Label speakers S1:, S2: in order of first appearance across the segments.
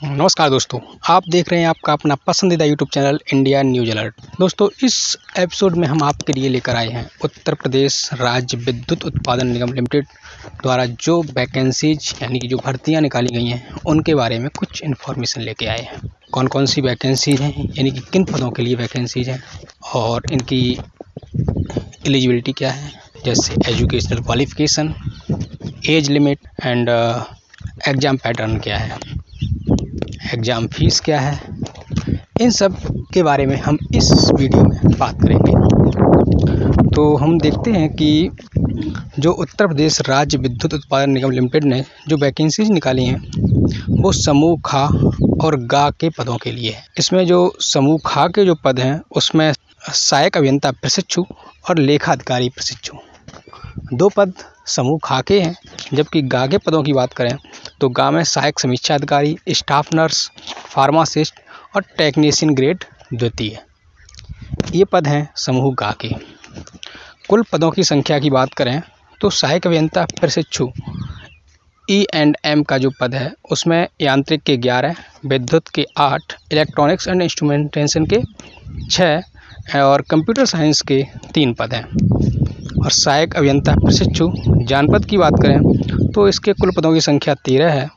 S1: नमस्कार दोस्तों, आप देख रहे हैं आपका अपना पसंदीदा YouTube channel India news alert. दोस्तों, इस एपिसोड में हम आपके लिए लेकर आए हैं उत्तर प्रदेश राज्य विद्युत उत्पादन निगम लिमिटेड द्वारा जो वैकेंसीज यानी कि जो भर्तियां निकाली गई हैं उनके बारे में कुछ इन्फॉर्मेशन लेके आए हैं। कौन कौन सी वैकेंसीज हैं, यानी कि किन पदों के लिए वैकेंसीज हैं और इनकी एलिजिबिलिटी क्या है, जैसे educational qualification, age limit and exam pattern क्या है, एग्ज़ाम फीस क्या है, इन सब के बारे में हम इस वीडियो में बात करेंगे। तो हम देखते हैं कि जो उत्तर प्रदेश राज्य विद्युत उत्पादन निगम लिमिटेड ने जो वैकेंसीज निकाली हैं वो समूह खा और गा के पदों के लिए है। इसमें जो समूह खा के जो पद हैं उसमें सहायक अभियंता प्रशिक्षु और लेखा अधिकारी प्रशिक्षु, दो पद समूह खा के हैं। जबकि गा के पदों की बात करें तो गा में सहायक समीक्षा अधिकारी, स्टाफ नर्स, फार्मासिस्ट और टेक्नीशियन ग्रेड द्वितीय, ये पद हैं समूह गा के। कुल पदों की संख्या की बात करें तो सहायक अभियंता प्रशिक्षु E&M का जो पद है उसमें यांत्रिक के 11, विद्युत के 8, इलेक्ट्रॉनिक्स एंड इंस्ट्रूमेंटेशन के 6 और कंप्यूटर साइंस के 3 पद हैं। और सहायक अभियंता प्रशिक्षु जानपद की बात करें तो इसके कुल पदों की संख्या 13 है।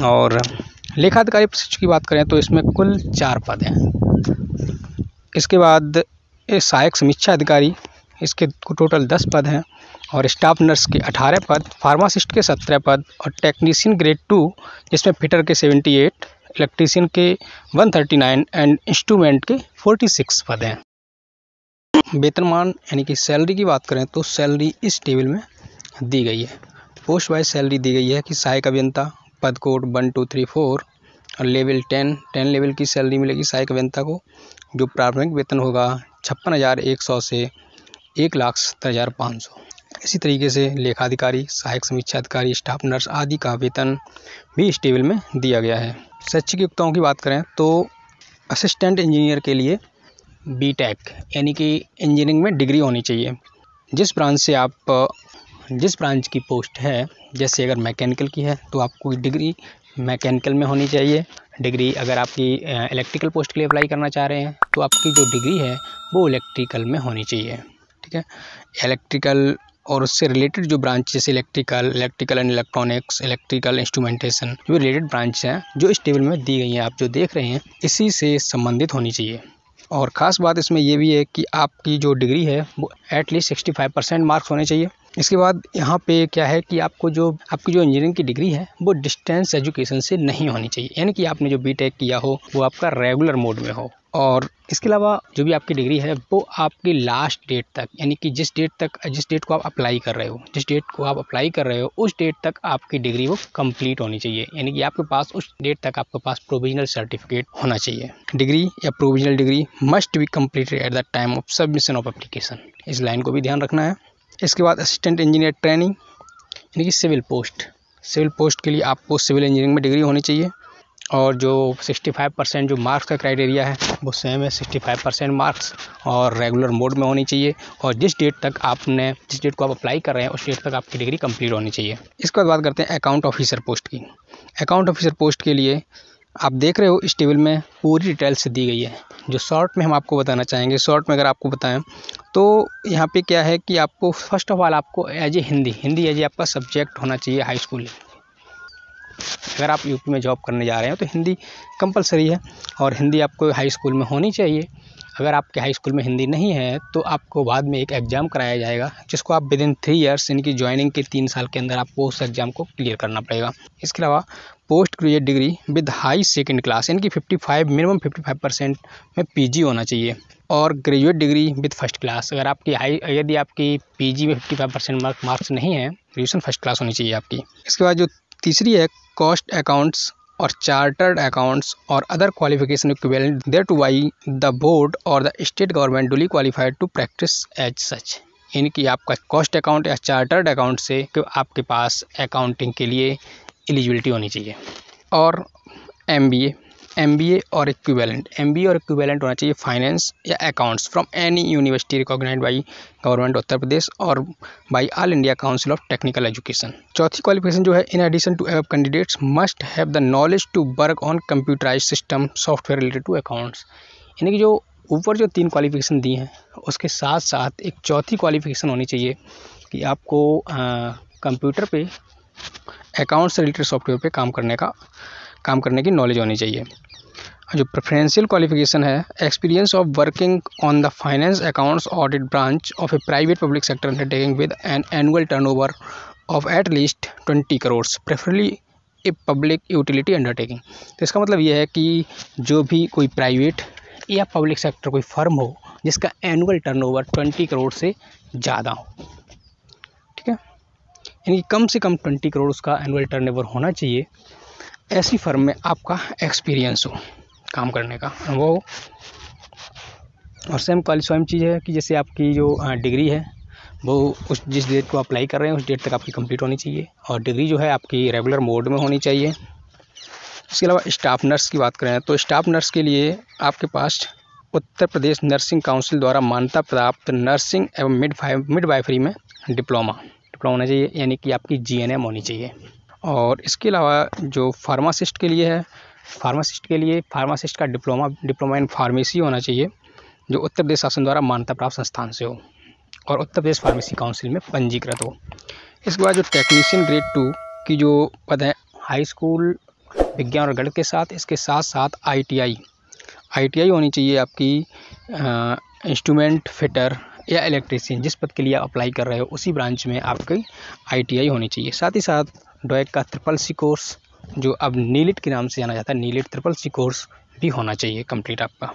S1: और लेखा अधिकारी प्रशिक्षु की बात करें तो इसमें कुल 4 पद हैं। इसके बाद सहायक समीक्षा अधिकारी, इसके टोटल 10 पद हैं। और स्टाफ नर्स के 18 पद, फार्मासिस्ट के 17 पद और टेक्नीशियन ग्रेड 2 जिसमें फिटर के 78, इलेक्ट्रीशियन के 139 एंड इंस्ट्रूमेंट के 46 पद हैं। वेतनमान यानी कि सैलरी की बात करें तो सैलरी इस टेबल में दी गई है। पोस्ट वाइज सैलरी दी गई है कि सहायक अभियंता पद कोड 1 2 3 4 और लेवल 10 लेवल की सैलरी मिलेगी सहायक अभियंता को। जो प्रारंभिक वेतन होगा 56,100 से 1,70,500। इसी तरीके से लेखाधिकारी, सहायक समीक्षा अधिकारी, स्टाफ नर्स आदि का वेतन भी इस टेबल में दिया गया है। शैक्षिक योग्यताओं की बात करें तो असिस्टेंट इंजीनियर के लिए बीटेक यानी कि इंजीनियरिंग में डिग्री होनी चाहिए। जिस ब्रांच की पोस्ट है, जैसे अगर मैकेनिकल की है तो आपको डिग्री मैकेनिकल में होनी चाहिए। डिग्री अगर आपकी इलेक्ट्रिकल पोस्ट के लिए अप्लाई करना चाह रहे हैं तो आपकी जो डिग्री है वो इलेक्ट्रिकल में होनी चाहिए। ठीक है, इलेक्ट्रिकल और उससे रिलेटेड जो ब्रांच जैसे electrical and electronics, electrical instrumentation, जो रिलेटेड ब्रांच हैं जो इस टेबल में दी गई हैं, आप जो देख रहे हैं इसी से संबंधित होनी चाहिए। और ख़ास बात इसमें ये भी है कि आपकी जो डिग्री है वो एटलीस्ट 65% मार्क्स होने चाहिए। इसके बाद यहाँ पे क्या है कि आपकी जो इंजीनियरिंग की डिग्री है वो डिस्टेंस एजुकेशन से नहीं होनी चाहिए, यानी कि आपने जो बीटेक किया हो वो आपका रेगुलर मोड में हो। और इसके अलावा जो भी आपकी डिग्री है वो आपकी लास्ट डेट तक, यानी कि जिस डेट को आप अप्लाई कर रहे हो उस डेट तक आपकी डिग्री वो कंप्लीट होनी चाहिए, यानी कि आपके पास उस डेट तक आपके पास प्रोविजनल सर्टिफिकेट होना चाहिए। डिग्री या provisional degree must be completed at the time of submission of application, इस लाइन को भी ध्यान रखना है। इसके बाद असिस्टेंट इंजीनियर ट्रेनिंग यानी कि सिविल पोस्ट के लिए आपको सिविल इंजीनियरिंग में डिग्री होनी चाहिए। और जो 65% जो मार्क्स का क्राइटेरिया है वो सेम है, 65% मार्क्स और रेगुलर मोड में होनी चाहिए। और जिस डेट को आप अप्लाई कर रहे हैं उस डेट तक आपकी डिग्री कंप्लीट होनी चाहिए। इसके बाद बात करते हैं अकाउंट ऑफिसर पोस्ट की। अकाउंट ऑफिसर पोस्ट के लिए आप देख रहे हो इस टेबल में पूरी डिटेल्स दी गई है। जो शॉर्ट में हम आपको बताना चाहेंगे, शॉर्ट में अगर आपको बताएं तो यहाँ पे क्या है कि आपको फर्स्ट ऑफ ऑल आपको हिंदी एज ए आपका सब्जेक्ट होना चाहिए हाई स्कूल। अगर आप यूपी में जॉब करने जा रहे हैं तो हिंदी कंपलसरी है और हिंदी आपको हाई स्कूल में होनी चाहिए। अगर आपके हाई स्कूल में हिंदी नहीं है तो आपको बाद में एक एग्ज़ाम कराया जाएगा जिसको आप विदिन 3 ईयर्स यानी कि ज्वाइनिंग के 3 साल के अंदर आपको उस एग्ज़ाम को क्लियर करना पड़ेगा। इसके अलावा post graduate degree with high second class यानी कि मिनिमम 55% में पीजी होना चाहिए। और graduate degree with first class, अगर यदि आपकी पीजी में 55% मार्क्स नहीं है, ग्रेजुएशन फर्स्ट क्लास होनी चाहिए आपकी। इसके बाद जो तीसरी है कॉस्ट अकाउंट्स और चार्टर्ड अकाउंट्स और other qualification equivalent thereto by the board और the state government duly qualified to practice as such, यानी कि आपका कॉस्ट अकाउंट या चार्टर्ड अकाउंट से आपके पास अकाउंटिंग के लिए एलिजिबिलिटी होनी चाहिए। और MBA MBA और इक्विवेलेंट। MBA और इक्विवेलेंट होना चाहिए फाइनेंस या accounts from any university recognized by government Uttar Pradesh और by all India council of technical education. चौथी क्वालिफिकेशन जो है, in addition to above candidates must have the knowledge to work on computerized system software related to accounts. यानी कि जो ऊपर जो 3 qualification दी हैं उसके साथ साथ एक चौथी क्वालिफिकेशन होनी चाहिए कि आपको कंप्यूटर पे अकाउंट से रिलेटेड सॉफ्टवेयर पे काम करने की नॉलेज होनी चाहिए। जो प्रेफरेंशियल क्वालिफिकेशन है, experience of working on the finance accounts audit branch of A private public sector undertaking with an annual turnover of at least 20 crore, preferably a public utility undertaking. तो इसका मतलब ये है कि जो भी कोई प्राइवेट या पब्लिक सेक्टर कोई फर्म हो जिसका एनुअल टर्नओवर 20 करोड़ से ज़्यादा हो, ठीक है, यानी कि कम से कम 20 करोड़ उसका एनुअल टर्नओवर होना चाहिए, ऐसी फर्म में आपका एक्सपीरियंस हो, काम करने का अनुभव हो। और सेम चीज़ है कि जैसे आपकी जो डिग्री है वो उस जिस डेट को अप्लाई कर रहे हैं उस डेट तक आपकी कंप्लीट होनी चाहिए, और डिग्री जो है आपकी रेगुलर मोड में होनी चाहिए। इसके अलावा स्टाफ नर्स की बात करें तो स्टाफ नर्स के लिए आपके पास उत्तर प्रदेश नर्सिंग काउंसिल द्वारा मान्यता प्राप्त नर्सिंग एवं मिडवाइफरी में डिप्लोमा होना चाहिए, यानी कि आपकी GNM होनी चाहिए। और इसके अलावा जो फार्मासिस्ट के लिए है, फार्मासिस्ट का डिप्लोमा इन फार्मेसी होना चाहिए, जो उत्तर प्रदेश शासन द्वारा मान्यता प्राप्त संस्थान से हो और उत्तर प्रदेश फार्मेसी काउंसिल में पंजीकृत हो। इसके बाद जो टेक्नीशियन ग्रेड 2 की जो पद है, हाई स्कूल विज्ञान और गणित के साथ इसके साथ साथ ITI होनी चाहिए आपकी, इंस्ट्रूमेंट फिटर या इलेक्ट्रीशियन, जिस पद के लिए आप अप्लाई कर रहे हो उसी ब्रांच में आपकी ITI होनी चाहिए। साथ ही साथ डॉयक का CCC कोर्स, जो अब नीलिट के नाम से जाना जाता है, नीलिट CCC कोर्स भी होना चाहिए कंप्लीट आपका।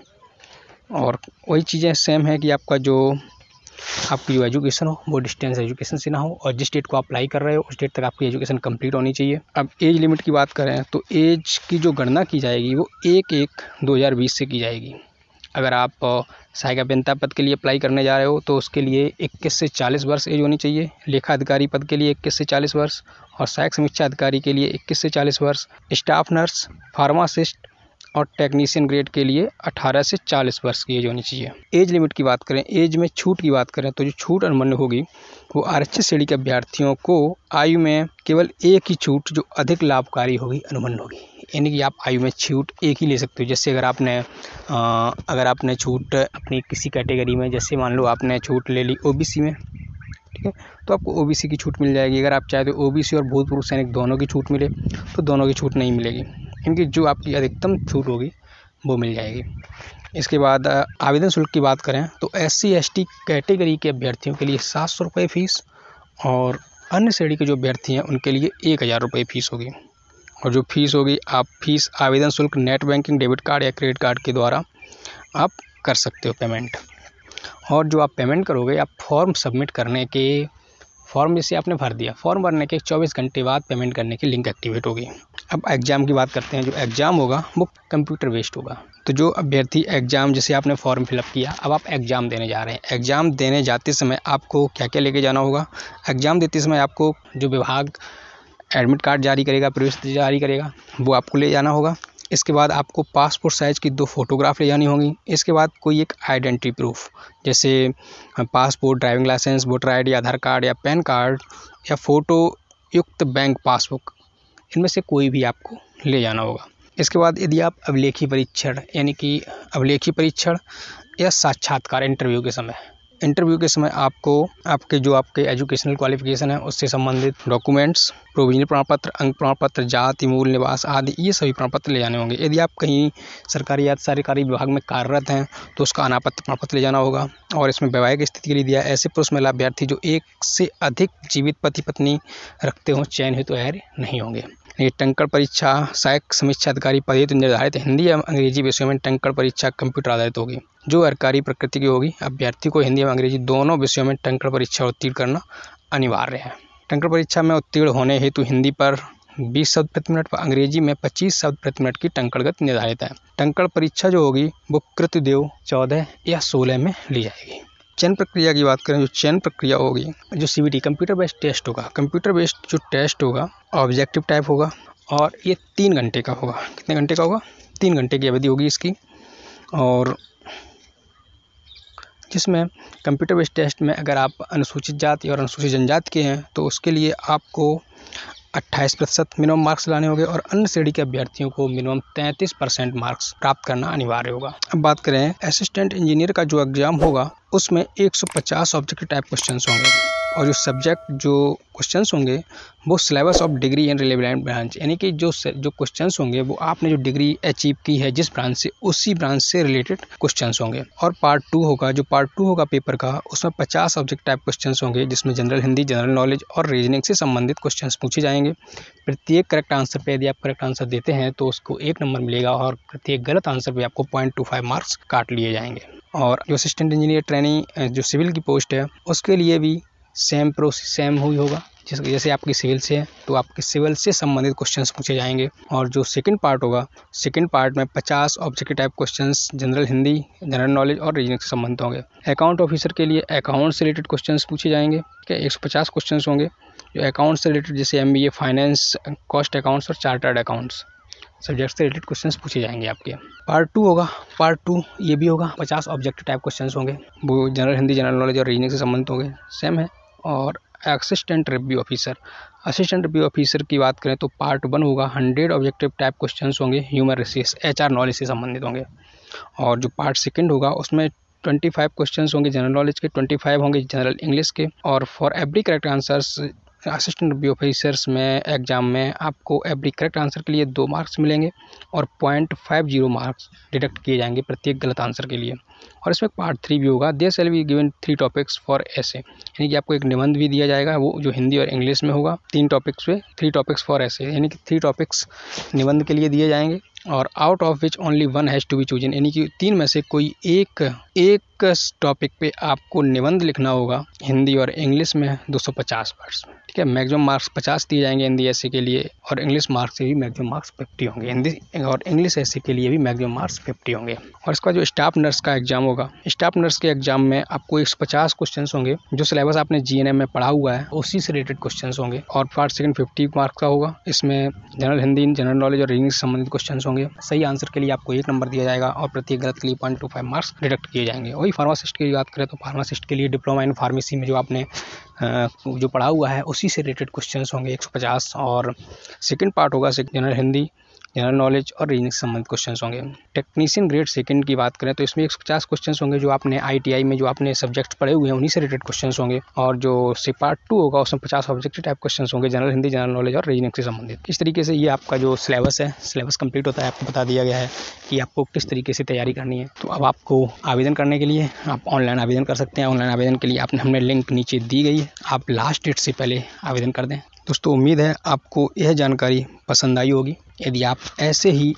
S1: और वही चीज़ें सेम है कि आपकी जो एजुकेशन हो वो डिस्टेंस एजुकेशन से ना हो, और जिस डेट को आप अप्लाई कर रहे हो उस डेट तक आपकी एजुकेशन कंप्लीट होनी चाहिए। अब एज लिमिट की बात करें तो एज की जो गणना की जाएगी वो 1/1/2020 से की जाएगी। अगर आप सहायक अभियंता पद के लिए अप्लाई करने जा रहे हो तो उसके लिए 21 से 40 वर्ष एज होनी चाहिए, लेखा अधिकारी पद के लिए 21 से 40 वर्ष, और सहायक समीक्षा अधिकारी के लिए 21 से 40 वर्ष, स्टाफ नर्स, फार्मासिस्ट और टेक्नीशियन ग्रेड के लिए 18 से 40 वर्ष की एज होनी चाहिए। एज लिमिट की बात करें, एज में छूट की बात करें तो जो छूट अनुमन्य होगी वो आरक्षित श्रेणी के अभ्यर्थियों को आयु में केवल एक ही छूट जो अधिक लाभकारी होगी अनुमन्य होगी, यानी कि आप आयु में छूट एक ही ले सकते हो। जैसे अगर आपने छूट अपनी किसी कैटेगरी में, जैसे मान लो आपने छूट ले ली OBC में, ठीक है, तो आपको OBC की छूट मिल जाएगी। अगर आप चाहे तो OBC और भूतपूर्व सैनिक दोनों की छूट मिले तो दोनों की छूट नहीं मिलेगी, क्योंकि जो आपकी अधिकतम छूट होगी वो मिल जाएगी। इसके बाद आवेदन शुल्क की बात करें तो SC ST कैटेगरी के अभ्यर्थियों के लिए 700 रुपये फीस, और अन्य श्रेणी के जो अभ्यर्थी हैं उनके लिए 1000 रुपये फीस होगी। और जो फीस होगी, आप फीस आवेदन शुल्क नेट बैंकिंग, डेबिट कार्ड या क्रेडिट कार्ड के द्वारा आप कर सकते हो पेमेंट। और जो आप पेमेंट करोगे, आप फॉर्म सबमिट करने के, फॉर्म जैसे आपने भर दिया, फॉर्म भरने के 24 घंटे बाद पेमेंट करने की लिंक एक्टिवेट होगी। अब एग्ज़ाम की बात करते हैं। जो एग्ज़ाम होगा वो कंप्यूटर बेस्ड होगा। तो जो अभ्यर्थी एग्ज़ाम, जैसे आपने फॉर्म फिलअप किया, अब आप एग्ज़ाम देने जा रहे हैं। एग्ज़ाम देने जाते समय आपको क्या क्या लेके जाना होगा? एग्ज़ाम देते समय आपको जो विभाग एडमिट कार्ड जारी करेगा, प्रवेश जारी करेगा, वो आपको ले जाना होगा। इसके बाद आपको पासपोर्ट साइज़ की 2 फोटोग्राफ ले जानी होगी। इसके बाद कोई एक आइडेंटिटी प्रूफ, जैसे passport, driving licence, voter ID, Aadhaar card या पैन कार्ड या फ़ोटो युक्त बैंक पासबुक, इनमें से कोई भी आपको ले जाना होगा। इसके बाद यदि आप अभिलेखी परीक्षण, यानी कि अभिलेखी परीक्षण या साक्षात्कार इंटरव्यू के समय आपको आपके एजुकेशनल क्वालिफिकेशन है उससे संबंधित डॉक्यूमेंट्स, प्रोविजनल प्रमाण पत्र, अंक प्रमाण पत्र, जाति, मूल, निवास आदि, ये सभी प्रमाण पत्र ले जाने होंगे। यदि आप कहीं सरकारी या सरकारी विभाग में कार्यरत हैं तो उसका अनापत्ति प्रमाण पत्र ले जाना होगा। और इसमें वैवाहिक स्थिति के लिए दिया, ऐसे पुरुष महिला अभ्यर्थी जो एक से अधिक जीवित पति पत्नी रखते हों चयन हेतु अर्ह नहीं होंगे। ये टंकण परीक्षा सहायक समीक्षा अधिकारी पद हेतु निर्धारित हिंदी एवं अंग्रेजी विषयों में टंकण परीक्षा कंप्यूटर आधारित होगी, जो सरकारी प्रकृति की होगी। अभ्यर्थी को हिंदी एवं अंग्रेजी दोनों विषयों में टंकण परीक्षा उत्तीर्ण करना अनिवार्य है। टंकण परीक्षा में उत्तीर्ण होने हेतु हिंदी पर 20 शब्द प्रति मिनट व अंग्रेजी में 25 शब्द प्रति मिनट की टंकण गति निर्धारित है। टंकण परीक्षा जो होगी वो कृतदेव 14 या 16 में ली जाएगी। चयन प्रक्रिया की बात करें, जो चयन प्रक्रिया होगी, जो CBT कंप्यूटर बेस्ड टेस्ट होगा, कंप्यूटर बेस्ड जो टेस्ट होगा ऑब्जेक्टिव टाइप होगा, और ये 3 घंटे का होगा। कितने घंटे का होगा? 3 घंटे की अवधि होगी इसकी। और जिसमें कंप्यूटर बेस्ड टेस्ट में अगर आप अनुसूचित जाति और अनुसूचित जनजाति के हैं तो उसके लिए आपको 28% मिनिमम मार्क्स लाने होंगे और अन्य श्रेणी के अभ्यर्थियों को मिनिमम 33% मार्क्स प्राप्त करना अनिवार्य होगा। अब बात करें असिस्टेंट इंजीनियर का जो एग्जाम होगा उसमें 150 ऑब्जेक्टिव टाइप क्वेश्चंस होंगे और जो क्वेश्चंस होंगे वो syllabus of degree and relevant branch, यानी कि जो क्वेश्चंस होंगे वो आपने जो डिग्री अचीव की है जिस ब्रांच से, उसी ब्रांच से रिलेटेड क्वेश्चंस होंगे। और पार्ट 2 होगा पेपर का, उसमें 50 ऑब्जेक्ट टाइप क्वेश्चंस होंगे जिसमें जनरल हिंदी, जनरल नॉलेज और रीजनिंग से संबंधित क्वेश्चंस पूछे जाएंगे। प्रत्येक करेक्ट आंसर पे यदि आप करेक्ट आंसर देते हैं तो उसको 1 नंबर मिलेगा और प्रत्येक गलत आंसर पे आपको 0.25 मार्क्स काट लिए जाएंगे। और जो असिस्टेंट इंजीनियर ट्रेनिंग जो सिविल की पोस्ट है उसके लिए भी सेम प्रोसेस सेम हुई होगा। जैसे आपकी सिविल से है तो आपके सिविल से संबंधित क्वेश्चंस पूछे जाएंगे। और जो सेकंड पार्ट होगा, सेकंड पार्ट में 50 objective type questions general Hindi, general knowledge और रीजनिंग से संबंधित होंगे। अकाउंट ऑफिसर के लिए अकाउंट से रिलेटेड क्वेश्चंस पूछे जाएंगे। ठीक है, 150 क्वेश्चंस होंगे जो अकाउंट से रिलेटेड, जैसे MBA, फाइनेंस, कॉस्ट अकाउंट्स और चार्टर्ड अकाउंट्स सब्जेक्ट से रिलेटेड क्वेश्चंस पूछे जाएंगे आपके। पार्ट 2 होगा, पार्ट 2 ये भी होगा, 50 ऑब्जेक्टिव टाइप क्वेश्चंस होंगे, वो जनरल हिंदी, जनरल नॉलेज और रीजनिंग से संबंधित होंगे, सेम है। और असिस्टेंट रिव्यू ऑफिसर की बात करें तो पार्ट 1 होगा, 100 ऑब्जेक्टिव टाइप क्वेश्चंस होंगे, ह्यूमन रिसोर्स HR नॉलेज से संबंधित होंगे। और जो पार्ट 2 होगा उसमें 25 क्वेश्चंस होंगे जनरल नॉलेज के, 25 होंगे जनरल इंग्लिश के। और for every correct answers assistant review officers में एग्जाम में आपको एवरी करेक्ट आंसर के लिए 2 मार्क्स मिलेंगे और 0.50 मार्क्स डिडक्ट किए जाएंगे प्रत्येक गलत आंसर के लिए। और इसमें पार्ट 3 भी होगा, there shall be given 3 topics for essay, यानी कि आपको एक निबंध भी दिया जाएगा, वो जो हिंदी और इंग्लिश में होगा। 3 टॉपिक्स पे 3 टॉपिक्स फॉर ऐसे, यानी कि 3 टॉपिक्स निबंध के लिए दिए जाएंगे। और out of which only 1 has to be chosen, यानी कि 3 में से कोई एक टॉपिक पे आपको निबंध लिखना होगा हिंदी और इंग्लिश में 250 वर्ड्स। ठीक है, मैक्सिमम मार्क्स 50 दिए जाएंगे हिंदी ऐसे के लिए और इंग्लिश मार्क्स से भी मैक्सिमम मार्क्स 50 होंगे, हिंदी और इंग्लिश ऐसे के लिए भी मैक्सिमम मार्क्स 50 होंगे। और इसका जो स्टाफ नर्स का एग्जाम होगा, स्टाफ नर्स के एग्जाम में आपको 150 क्वेश्चन होंगे, जो सिलेबस आपने GNM में पढ़ा हुआ है उसी से रिलेटेड क्वेश्चन होंगे। और पार्ट 2 50 मार्क्स का होगा, इसमें जनरल हिंदी, जनरल नॉलेज और रीजनिंग से संबंधित क्वेश्चन होंगे। सही आंसर के लिए आपको 1 नंबर दिया जाएगा और प्रत्येक गलत के लिए 0.25 मार्क्स डिडक्ट किए जाएंगे। वही फार्मासिस्ट की बात करें तो फार्मासिस्ट के लिए डिप्लोमा इन फार्मेसी में जो आपने जो पढ़ा हुआ है उसी से रिलेटेड क्वेश्चंस होंगे 150। और सेकंड पार्ट होगा जनरल हिंदी, जनरल नॉलेज और रीजनिंग से संबंधित क्वेश्चंस होंगे। टेक्नीशियन ग्रेड 2 की बात करें तो इसमें 150 क्वेश्चंस होंगे, जो आपने ITI में जो आपने सब्जेक्ट पढ़े हुए हैं उन्हीं से रिलेटेड क्वेश्चंस होंगे। और जो पार्ट 2 होगा उसमें 50 ऑब्जेक्टिव टाइप क्वेश्चंस होंगे, जनरल हिंदी, जनरल नॉलेज और रीजनिंग से संबंधित। इस तरीके से ये आपका जो सिलेबस है, सिलेबस कंप्लीट होता है, आपको बता दिया गया है कि आपको किस तरीके से तैयारी करनी है। तो अब आपको आवेदन करने के लिए आप ऑनलाइन आवेदन कर सकते हैं। ऑनलाइन आवेदन के लिए हमने लिंक नीचे दी गई है, आप लास्ट डेट से पहले आवेदन कर दें। दोस्तों, उम्मीद है आपको यह जानकारी पसंद आई होगी। यदि आप ऐसे ही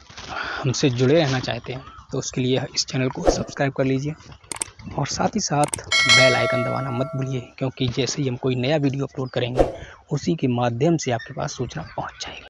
S1: हमसे जुड़े रहना चाहते हैं तो उसके लिए इस चैनल को सब्सक्राइब कर लीजिए और साथ ही साथ बेल आइकन दबाना मत भूलिए, क्योंकि जैसे ही हम कोई नया वीडियो अपलोड करेंगे उसी के माध्यम से आपके पास सूचना पहुंच जाएगी।